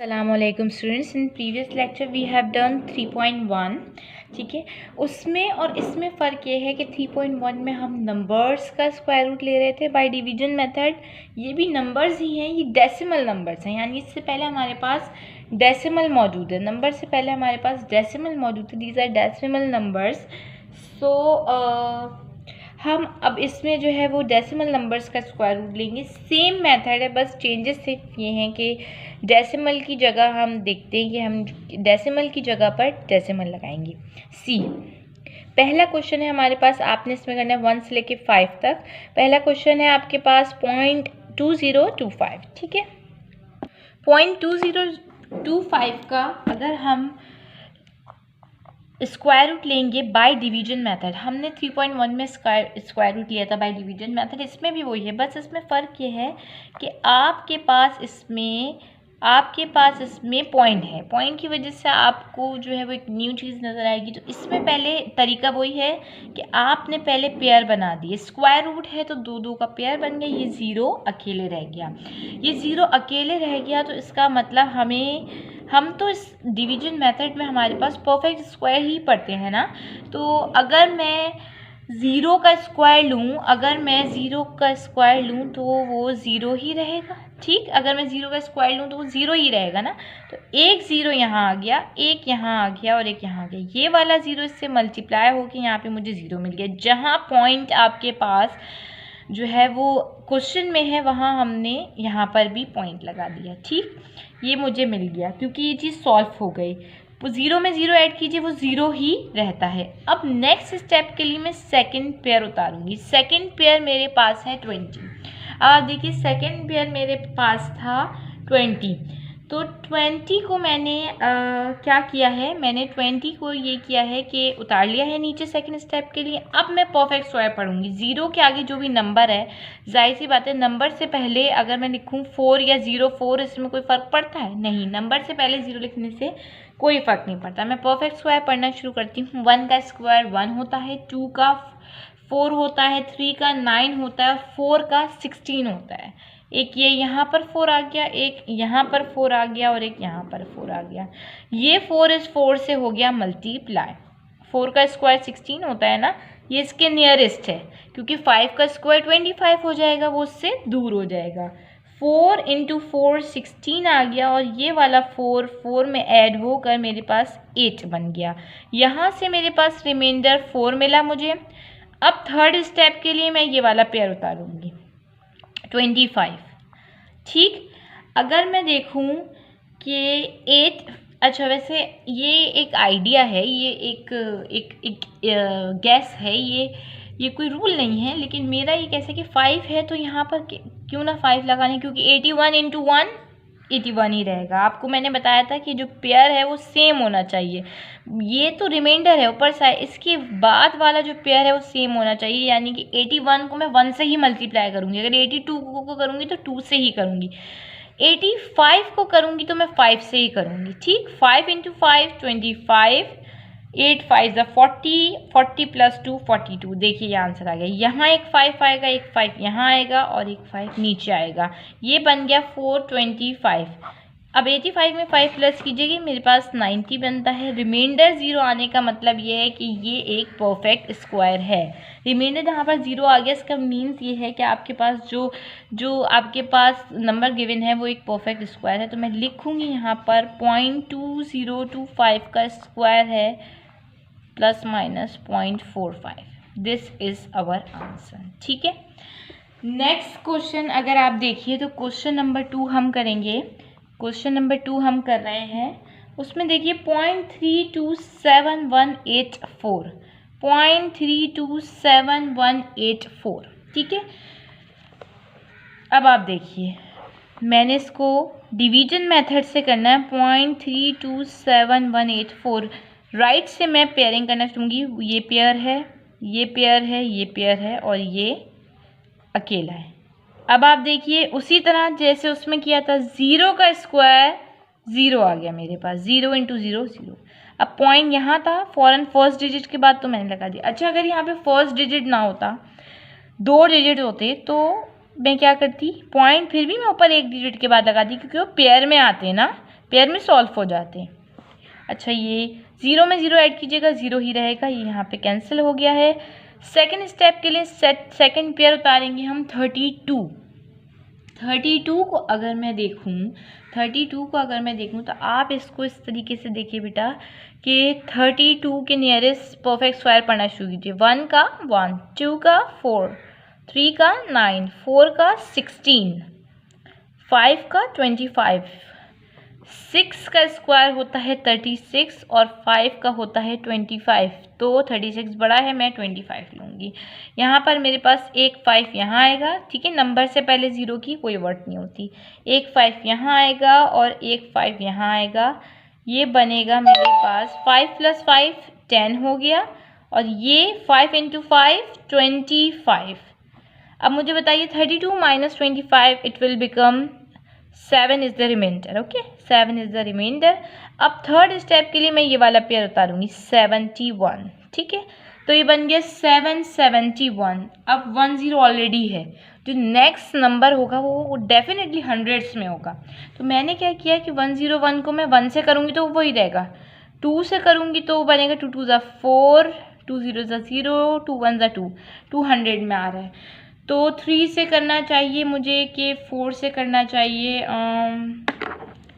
अस्सलामुअलैकुम students. In previous lecture we have done 3.1। ठीक है, उसमें और इसमें फ़र्क ये है कि 3.1 में हम नंबर्स का स्क्वायर रूट ले रहे थे बाय डिवीजन मेथड। ये भी नंबर्स ही हैं, ये डेसिमल नंबर्स हैं, यानी इससे पहले हमारे पास डेसिमल मौजूद है। नंबर से पहले हमारे पास डेसिमल मौजूद है, दीज आर डेसिमल नंबर्स। सो हम अब इसमें जो है वो डेसिमल नंबर्स का स्क्वायर रूट लेंगे। सेम मेथड है, बस चेंजेस सिर्फ ये हैं कि डेसिमल की जगह हम देखते हैं कि हम डेसिमल की जगह पर डेसिमल लगाएंगे। सी पहला क्वेश्चन है हमारे पास, आपने इसमें करना है 1 से लेके 5 तक। पहला क्वेश्चन है आपके पास 0.2025। ठीक है, 0.2025 का अगर हम स्क्वायर रूट लेंगे बाय डिवीजन मेथड, हमने 3.1 में स्क्वायर रूट लिया था बाय डिवीजन मेथड, इसमें भी वही है, बस इसमें फ़र्क ये है कि आपके पास इसमें पॉइंट है। पॉइंट की वजह से आपको जो है वो एक न्यू चीज़ नज़र आएगी। तो इसमें पहले तरीका वही है कि आपने पहले पेयर बना दिए। स्क्वायर रूट है तो दो दो का पेयर बन गया, ये ज़ीरो अकेले रह गया। ये ज़ीरो अकेले रह गया तो इसका मतलब हम तो इस डिवीजन मेथड में हमारे पास परफेक्ट स्क्वायर ही पढ़ते हैं ना। तो अगर मैं ज़ीरो का स्क्वायर लूँ तो वो ज़ीरो ही रहेगा। ठीक, अगर मैं ज़ीरो का स्क्वायर लूँ तो वो ज़ीरो ही रहेगा ना। तो एक ज़ीरो यहाँ आ गया, एक यहाँ आ गया और एक यहाँ आ गया। ये वाला ज़ीरो इससे मल्टीप्लाई होकर यहाँ पे मुझे ज़ीरो मिल गया। जहाँ पॉइंट आपके पास जो है वो क्वेश्चन में है, वहाँ हमने यहाँ पर भी पॉइंट लगा दिया। ठीक, ये मुझे मिल गया क्योंकि ये चीज़ सॉल्व हो गई। तो ज़ीरो में ज़ीरो ऐड कीजिए, वो ज़ीरो ही रहता है। अब नेक्स्ट स्टेप के लिए मैं सेकंड पेयर उतारूंगी। सेकंड पेयर मेरे पास है 20। अब देखिए सेकंड पेयर मेरे पास था 20, तो 20 को मैंने क्या किया है, मैंने 20 को ये किया है कि उतार लिया है नीचे सेकंड स्टेप के लिए। अब मैं परफेक्ट स्क्वायर पढ़ूंगी। ज़ीरो के आगे जो भी नंबर है, जाहिर सी बात है नंबर से पहले अगर मैं लिखूँ 4 या 0 इसमें कोई फ़र्क पड़ता है? नहीं, नंबर से पहले ज़ीरो लिखने से कोई फ़र्क नहीं पड़ता। मैं परफेक्ट स्क्वायर पढ़ना शुरू करती हूँ। 1 का स्क्वायर 1 होता है, 2 का 4 होता है, 3 का 9 होता है, 4 का 16 होता है। एक ये यहाँ पर 4 आ गया, एक यहाँ पर 4 आ गया और एक यहाँ पर 4 आ गया। ये 4 इस 4 से हो गया मल्टीप्लाई। 4 का स्क्वायर 16 होता है ना, ये इसके नियरेस्ट है क्योंकि 5 का स्क्वायर 25 हो जाएगा, वो उससे दूर हो जाएगा। 4 × 4 16 आ गया और ये वाला 4 में ऐड होकर मेरे पास 8 बन गया। यहाँ से मेरे पास रिमाइंडर 4 मिला मुझे। अब थर्ड स्टेप के लिए मैं ये वाला पेयर उतारूंगी 25। ठीक, अगर मैं देखूं कि 8, अच्छा वैसे ये एक आइडिया है, ये एक गैस है, ये कोई रूल नहीं है, लेकिन मेरा ये कैसे कि 5 है तो यहाँ पर क्यों ना 5 लगा लें, क्योंकि 81 × 1 81 ही रहेगा। आपको मैंने बताया था कि जो पेयर है वो सेम होना चाहिए। ये तो रिमाइंडर है ऊपर साइड, इसके बाद वाला जो पेयर है वो सेम होना चाहिए, यानी कि 81 को मैं 1 से ही मल्टीप्लाई करूँगी। अगर 82 को करूँगी तो 2 से ही करूँगी, 85 को करूँगी तो मैं 5 से ही करूँगी। ठीक, 5 × 5 25, 8 5 40, 40 + 2 42। देखिए ये आंसर आ गया। यहाँ एक 5 आएगा, एक 5 यहाँ आएगा और एक 5 नीचे आएगा। ये बन गया 425। अब 85 में 5 प्लस कीजिएगा, मेरे पास 90 बनता है। रिमाइंडर 0 आने का मतलब ये है कि ये एक परफेक्ट स्क्वायर है। रिमाइंडर जहाँ पर 0 आ गया, इसका मीन्स ये है कि आपके पास जो आपके पास नंबर गिवन है वो एक परफेक्ट स्क्वायर है। तो मैं लिखूँगी यहाँ पर 0.2025 का स्क्वायर है ± 0.45। This is our answer. ठीक है, नेक्स्ट क्वेश्चन अगर आप देखिए तो क्वेश्चन नंबर 2 हम करेंगे। क्वेश्चन नंबर 2 हम कर रहे हैं, उसमें देखिए 0.327184, 0.327184। ठीक है, अब आप देखिए मैंने इसको डिवीजन मेथड से करना है। 0.327184 राइट से मैं पेयरिंग करना चाहूँगी। ये पेयर है, ये पेयर है, ये पेयर है और ये अकेला है। अब आप देखिए उसी तरह जैसे उसमें किया था, 0 का स्क्वायर 0 आ गया मेरे पास, 0 × 0 0। अब पॉइंट यहाँ था, फौरन फर्स्ट डिजिट के बाद तो मैंने लगा दिया। अच्छा, अगर यहाँ पे फर्स्ट डिजिट ना होता, 2 डिजिट होते तो मैं क्या करती, पॉइंट फिर भी मैं ऊपर 1 डिजिट के बाद लगाती क्योंकि वो पेयर में आते हैं ना। पेयर में सॉल्व हो जाते हैं। अच्छा, ये 0 में 0 ऐड कीजिएगा, 0 ही रहेगा, ये यहाँ पे कैंसिल हो गया है। सेकंड स्टेप के लिए सेकंड पेयर उतारेंगे हम 32 को अगर मैं देखूँ तो आप इसको इस तरीके से देखिए बेटा कि 32 के नियरेस्ट परफेक्ट स्क्वायर पढ़ना शुरू कीजिए। 1 का 1, 2 का 4, 3 का 9, 4 का 16, 5 का 25, 6 का स्क्वायर होता है 36 और 5 का होता है 25। तो 36 बड़ा है, मैं 25 लूँगी। यहाँ पर मेरे पास एक 5 यहाँ आएगा, ठीक है, नंबर से पहले 0 की कोई वर्ड नहीं होती। एक 5 यहाँ आएगा और एक 5 यहाँ आएगा, ये बनेगा मेरे पास 5 + 5 10 हो गया, और ये 5 × 5 25। अब मुझे बताइए 32 - 25 it will become 7 is the remainder. Okay, 7 is the remainder. अब थर्ड स्टेप के लिए मैं ये वाला पेयर उतारूंगी 71, ठीक है, तो ये बन गया 771। अब 10 ऑलरेडी है, जो नेक्स्ट नंबर होगा वो डेफिनेटली हंड्रेड्स में होगा। तो मैंने क्या किया कि 101 को मैं 1 से करूँगी तो वही रहेगा, 2 से करूँगी तो बनेगा 2 × 2 = 4, 2 × 0 = 0, 2 × 1 = 2, 200 में आ रहा है। तो 3 से करना चाहिए मुझे कि 4 से करना चाहिए।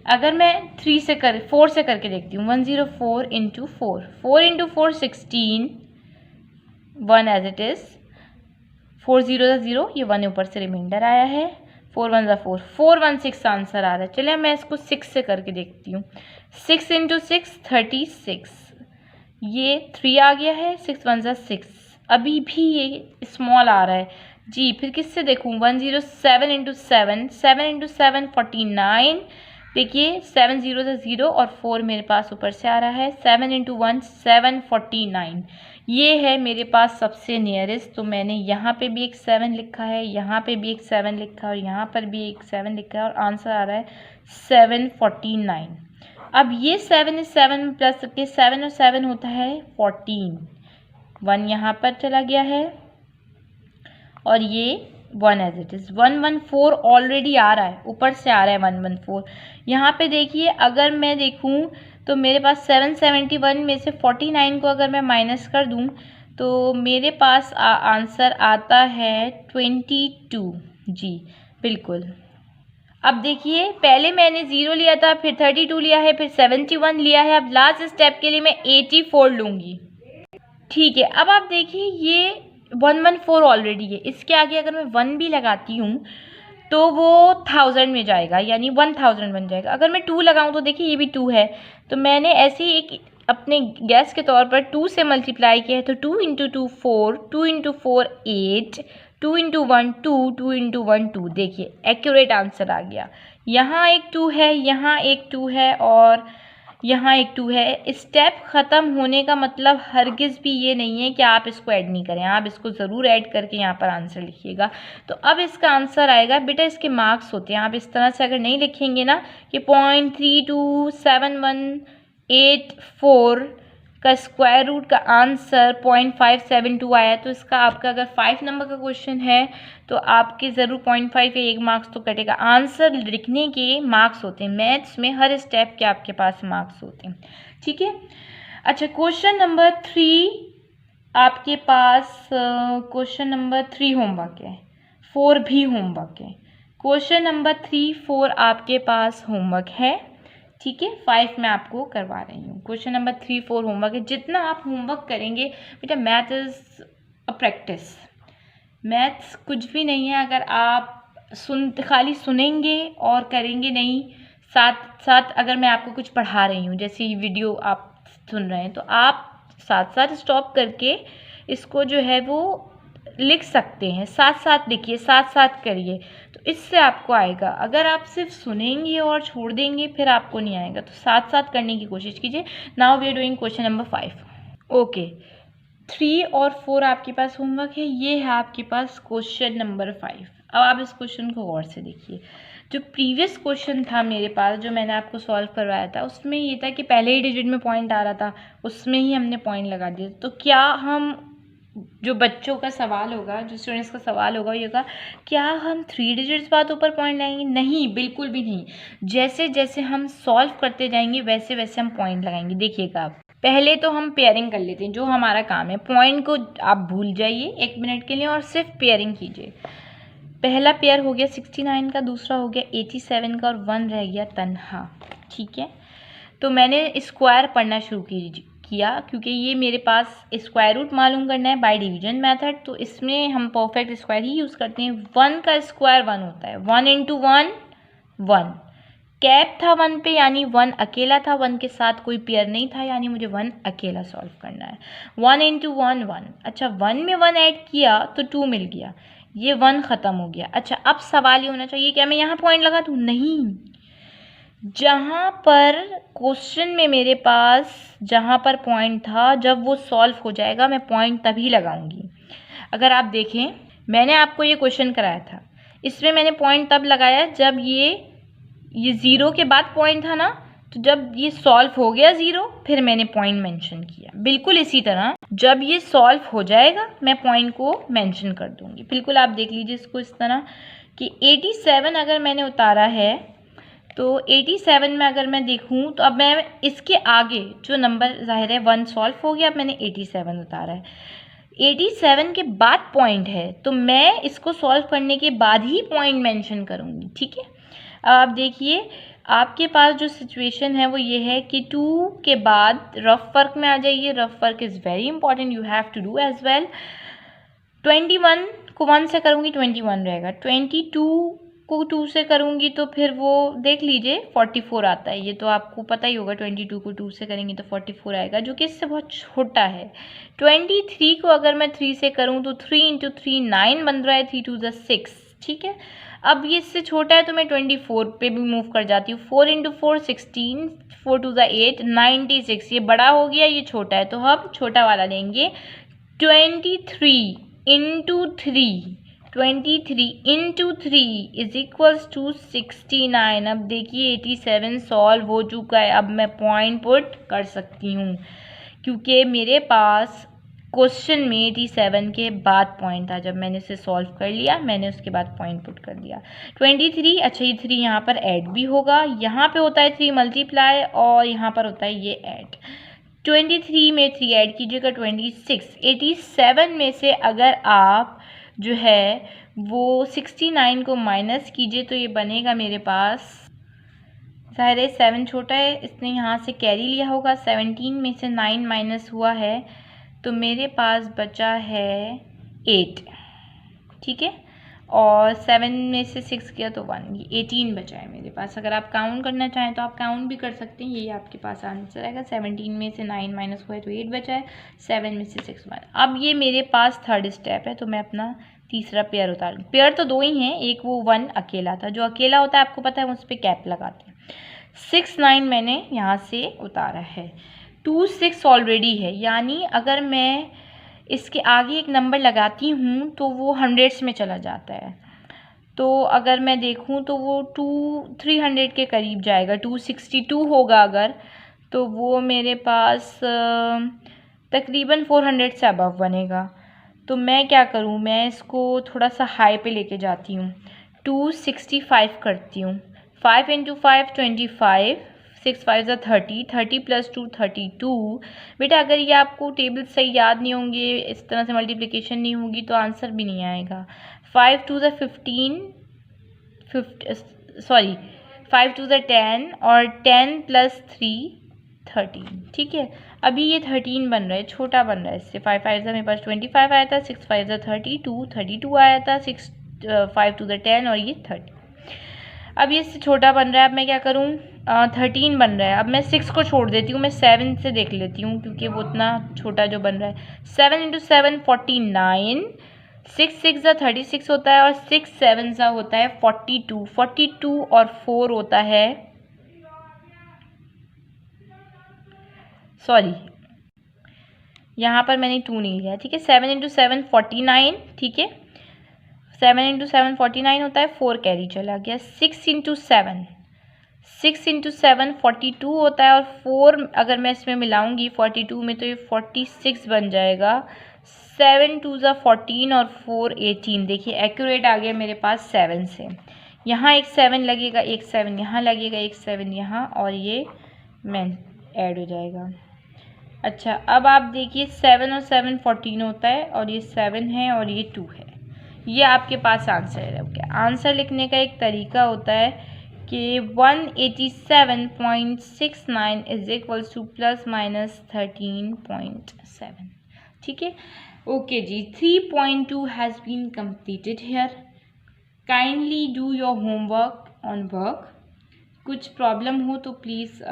अगर मैं 4 से करके देखती हूँ, 104 × 4, 4 × 4 16, 1 एज इट इज़, 4 0 = 0, ये 1 ऊपर से रिमाइंडर आया है, 4 1 = 4, 416 आंसर आ रहा है। चलिए मैं इसको 6 से करके देखती हूँ, 6 × 6 36, ये 3 आ गया है, 6 1 = 6, अभी भी ये स्मॉल आ रहा है जी। फिर किससे देखूँ, 107 × 7, 7 × 7 49, देखिए 7 0 = 0 और 4 मेरे पास ऊपर से आ रहा है, 7 × 1 749, ये है मेरे पास सबसे नियरेस्ट। तो मैंने यहाँ पे भी एक 7 लिखा है, यहाँ पे भी एक 7 लिखा है और यहाँ पर भी एक 7 लिखा है, और आंसर आ रहा है 749। अब ये 7 इस 7 प्लस के 7 और 7 होता है 14, 1 यहाँ पर चला गया है और ये 1 एज इट इज़, 114 ऑलरेडी आ रहा है, ऊपर से आ रहा है 114। यहाँ पे देखिए अगर मैं देखूँ तो मेरे पास 771 में से 49 को अगर मैं माइनस कर दूँ तो मेरे पास आंसर आता है 22 जी, बिल्कुल। अब देखिए पहले मैंने 0 लिया था, फिर 32 लिया है, फिर 71 लिया है, अब लास्ट स्टेप के लिए मैं 84 लूँगी, ठीक है। अब आप देखिए ये 114 ऑलरेडी है, इसके आगे अगर मैं 1 भी लगाती हूँ तो वो 1000 में जाएगा, यानी 1000 बन जाएगा। अगर मैं 2 लगाऊँ तो देखिए ये भी 2 है, तो मैंने ऐसे ही एक अपने गैस के तौर पर 2 से मल्टीप्लाई किया है, तो 2 × 2 4, 2 × 4 8, 2 × 1 2, 2 × 1 2, देखिए एक्यूरेट आंसर आ गया। यहाँ एक 2 है, यहाँ एक 2 है और यहाँ एक 2 है। स्टेप ख़त्म होने का मतलब हरगिज़ भी ये नहीं है कि आप इसको ऐड नहीं करें, आप इसको ज़रूर ऐड करके यहाँ पर आंसर लिखिएगा। तो अब इसका आंसर आएगा, बेटा इसके मार्क्स होते हैं, आप इस तरह से अगर नहीं लिखेंगे ना कि 0.327184 का स्क्वायर रूट का आंसर 0.572 आया, तो इसका आपका अगर 5 नंबर का क्वेश्चन है तो आपके ज़रूर 0.5 या 1 मार्क्स तो कटेगा। आंसर लिखने के मार्क्स होते हैं, मैथ्स में हर स्टेप के आपके पास मार्क्स होते हैं, ठीक है। अच्छा, क्वेश्चन नंबर 3 आपके पास, क्वेश्चन नंबर 3 होमवर्क है, 4 भी होमवर्क है। क्वेश्चन नंबर 3 4 आपके पास होमवर्क है, ठीक है, 5 मैं आपको करवा रही हूँ। क्वेश्चन नंबर 3 4 होमवर्क है। जितना आप होमवर्क करेंगे बेटा, math is a practice, maths कुछ भी नहीं है अगर आप खाली सुनेंगे और करेंगे नहीं। साथ साथ अगर मैं आपको कुछ पढ़ा रही हूँ, जैसे ये वीडियो आप सुन रहे हैं, तो आप साथ साथ स्टॉप करके इसको जो है वो लिख सकते हैं, साथ साथ लिखिए, साथ साथ करिए, तो इससे आपको आएगा। अगर आप सिर्फ सुनेंगे और छोड़ देंगे फिर आपको नहीं आएगा, तो साथ साथ करने की कोशिश कीजिए। Now we are doing question number 5। Okay, 3 और 4 आपके पास होमवर्क है, ये है आपके पास क्वेश्चन नंबर 5। अब आप इस क्वेश्चन को गौर से देखिए। जो प्रीवियस क्वेश्चन था मेरे पास, जो मैंने आपको सॉल्व करवाया था, उसमें ये था कि पहले ही डिजिट में पॉइंट आ रहा था, उसमें ही हमने पॉइंट लगा दिया। तो क्या हम जो बच्चों का सवाल होगा, जो स्टूडेंट्स का सवाल होगा, ये होगा क्या हम 3 डिजिट्स बाद ऊपर पॉइंट लगाएंगे? नहीं, बिल्कुल भी नहीं। जैसे जैसे हम सॉल्व करते जाएंगे वैसे वैसे हम पॉइंट लगाएंगे। देखिएगा आप, पहले तो हम पेयरिंग कर लेते हैं, जो हमारा काम है। पॉइंट को आप भूल जाइए 1 मिनट के लिए और सिर्फ पेयरिंग कीजिए। पहला पेयर हो गया 69 का, दूसरा हो गया 87 का और 1 रह गया तन्हा। ठीक है, तो मैंने स्क्वायर पढ़ना शुरू किया क्योंकि ये मेरे पास स्क्वायर रूट मालूम करना है बाय डिवीजन मेथड। तो इसमें हम परफेक्ट स्क्वायर ही यूज़ करते हैं। 1 का स्क्वायर 1 होता है, 1 इंटू 1 1। कैप था 1 पे यानी 1 अकेला था, 1 के साथ कोई पेयर नहीं था यानी मुझे 1 अकेला सॉल्व करना है। 1 इंटू 1 1। अच्छा, 1 में 1 ऐड किया तो 2 मिल गया, ये 1 ख़त्म हो गया। अच्छा, अब सवाल ये होना चाहिए क्या मैं यहाँ पॉइंट लगा दूँ? नहीं, जहाँ पर क्वेश्चन में मेरे पास जहाँ पर पॉइंट था, जब वो सॉल्व हो जाएगा मैं पॉइंट तभी लगाऊंगी। अगर आप देखें, मैंने आपको ये क्वेश्चन कराया था, इसमें मैंने पॉइंट तब लगाया जब ये 0 के बाद पॉइंट था ना, तो जब ये सॉल्व हो गया 0 फिर मैंने पॉइंट मेंशन किया। बिल्कुल इसी तरह जब ये सॉल्व हो जाएगा मैं पॉइंट को मेंशन कर दूंगी। बिल्कुल आप देख लीजिए इसको इस तरह कि 87 अगर मैंने उतारा है तो 87 में अगर मैं देखूं तो अब मैं इसके आगे जो नंबर जाहिर है 1 सॉल्व हो गया, अब मैंने 87 उतारा है। 87 के बाद पॉइंट है तो मैं इसको सॉल्व करने के बाद ही पॉइंट मेंशन करूंगी। ठीक है, अब आप देखिए आपके पास जो सिचुएशन है वो ये है कि 2 के बाद रफ वर्क में आ जाइए। Rough work is very important, you have to do as well. 21 को 1 से करूँगी 21 रहेगा, 22 को 2 से करूँगी तो फिर वो देख लीजिए 44 आता है। ये तो आपको पता ही होगा, 22 को 2 से करेंगे तो 44 आएगा, जो कि इससे बहुत छोटा है। 23 को अगर मैं 3 से करूँ तो 3 इंटू 3 9 बन रहा है, 3 2 ज़ा 6। ठीक है, अब ये इससे छोटा है तो मैं 24 पे भी मूव कर जाती हूँ। 4 इंटू 4 16, 4 2 ज़ा 8 96। ये बड़ा हो गया, ये छोटा है, तो हम छोटा वाला लेंगे। 23 into 3, 23 into 3 is equals to 69। अब देखिए 87 सॉल्व हो चुका है, अब मैं पॉइंट पुट कर सकती हूँ क्योंकि मेरे पास क्वेश्चन में 87 के बाद पॉइंट था। जब मैंने इसे सॉल्व कर लिया मैंने उसके बाद पॉइंट पुट कर दिया 23। अच्छा, ये 3 यहाँ पर ऐड भी होगा, यहाँ पे होता है 3 मल्टीप्लाई और यहाँ पर होता है ये ऐड। 23 में 3 ऐड कीजिएगा 26। 87 में से अगर आप जो है वो 69 को माइनस कीजिए तो ये बनेगा मेरे पास, जाहिर है 7 छोटा है इसने यहाँ से कैरी लिया होगा। 17 में से 9 माइनस हुआ है तो मेरे पास बचा है 8। ठीक है, और 7 में से 6 किया तो 1, ये 18 बचा है मेरे पास। अगर आप काउंट करना चाहें तो आप काउंट भी कर सकते हैं, यही आपके पास आंसर आएगा। 17 में से 9 माइनस हुआ है तो 8 बचा है, 7 में से 6 1। अब ये मेरे पास थर्ड स्टेप है तो मैं अपना तीसरा पेयर उतारूँ। पेयर तो 2 ही हैं, एक वो 1 अकेला था, जो अकेला होता है आपको पता है उस पर कैप लगाते हैं। 6 9 मैंने यहाँ से उतारा है, 2 6 ऑलरेडी है, यानी अगर मैं इसके आगे एक नंबर लगाती हूँ तो वो हंड्रेड्स में चला जाता है। तो अगर मैं देखूँ तो वो 300 के करीब जाएगा, 262 होगा अगर, तो वो मेरे पास तकरीबन 400 से अबव बनेगा। तो मैं क्या करूँ, मैं इसको थोड़ा सा हाई पे लेके जाती हूँ, 265 करती हूँ। 5 इंटू 5 25, 6 5 ज़ा 30, 30 प्लस 2 32। बेटा अगर ये आपको टेबल सही याद नहीं होंगे, इस तरह से मल्टीप्लिकेशन नहीं होगी तो आंसर भी नहीं आएगा। 5 2 ज़ा 15, 5 2 ज़ा 10 और 10 प्लस 3 13। ठीक है, अभी ये 13 बन रहा है, छोटा बन रहा है इससे। 5 5 ज़ा मेरे पास 25 आया था, 6 5 ज़ा 32, 32 आया था, 6 5 2 ज़ा 10 और ये 30। अब ये इससे छोटा बन रहा है, अब मैं क्या करूँ, 13 बन रहा है। अब मैं 6 को छोड़ देती हूँ, मैं 7 से देख लेती हूँ क्योंकि वो उतना छोटा जो बन रहा है। 7 इंटू 7 49, 6 6 ज़ा 36 होता है और 6 7 ज़ा होता है 42। 42 और 4 होता है, सॉरी यहाँ पर मैंने 2 नहीं लिया। ठीक है, 7 इंटू 7 49। ठीक है, 7 इंटू 7 49 होता है, 4 कैरी चला गया। 6 इंटू 7 42 होता है और 4 अगर मैं इसमें मिलाऊंगी 42 में तो ये 46 बन जाएगा। 7 2 ज़ा 14 और 4 18। देखिए एक्यूरेट आ गया मेरे पास 7 से। यहाँ एक 7 लगेगा, एक 7 यहाँ लगेगा, एक 7 यहाँ, और ये मैन ऐड हो जाएगा। अच्छा अब आप देखिए 7 और 7 14 होता है, और ये 7 है और ये 2 है। ये आपके पास आंसर है। ओके, आंसर लिखने का एक तरीका होता है कि 187.69 is equals to plus minus 13.7। ठीक है, ओके जी। 3.2 has been completed here. Kindly do your homework on work. कुछ प्रॉब्लम हो तो प्लीज़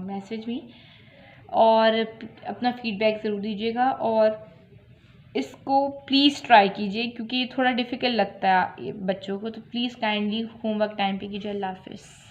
मैसेज मी, और अपना फीडबैक ज़रूर दीजिएगा, और इसको प्लीज़ ट्राई कीजिए क्योंकि ये थोड़ा डिफ़िकल्ट लगता है बच्चों को, तो प्लीज़ काइंडली होमवर्क टाइम पे कीजिए। अल्लाह हाफ़िज़।